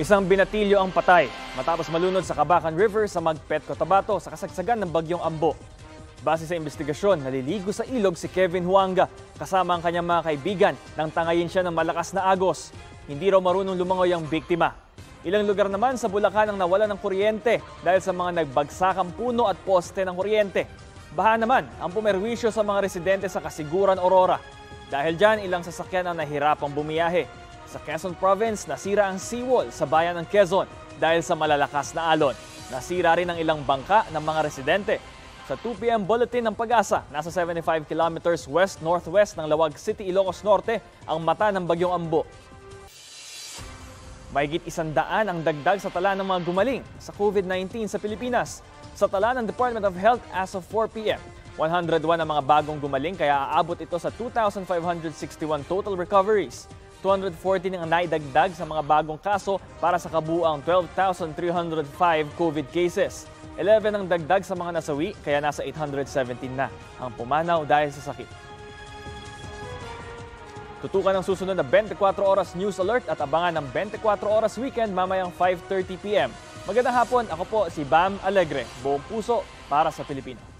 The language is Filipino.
Isang binatilyo ang patay matapos malunod sa Cabacan River sa Magpet, Cotabato sa kasagsagan ng bagyong Ambo. Base sa investigasyon, naliligo sa ilog si Kevin Huanga kasama ang kanyang mga kaibigan nang tangayin siya ng malakas na agos. Hindi raw marunong lumangoy ang biktima. Ilang lugar naman sa Bulacan ang nawala ng kuryente dahil sa mga nagbagsakang puno at poste ng kuryente. Baha naman ang pumerwisyo sa mga residente sa Kasiguran, Aurora. Dahil dyan, ilang sasakyan ang nahirapang bumiyahe. Sa Quezon Province, nasira ang seawall sa bayan ng Quezon dahil sa malalakas na alon. Nasira rin ang ilang bangka ng mga residente. Sa 2 p.m. bulletin ng Pag-asa, nasa 75 kilometers west-northwest ng Lawag City, Ilocos Norte ang mata ng bagyong Ambo. Mahigit 100 ang dagdag sa tala ng mga gumaling sa COVID-19 sa Pilipinas. Sa tala ng Department of Health as of 4 p.m., 101 ang mga bagong gumaling kaya aabot ito sa 2,561 total recoveries. 214 ang naidagdag sa mga bagong kaso para sa kabuuang 12,305 COVID cases. 11 ang dagdag sa mga nasawi kaya nasa 817 na ang pumanaw dahil sa sakit. Tutukan ang susunod na 24 oras news alert at abangan ng 24 oras weekend mamayang 5:30 p.m. Magandang hapon, ako po si Bam Alegre, buong puso para sa Pilipino.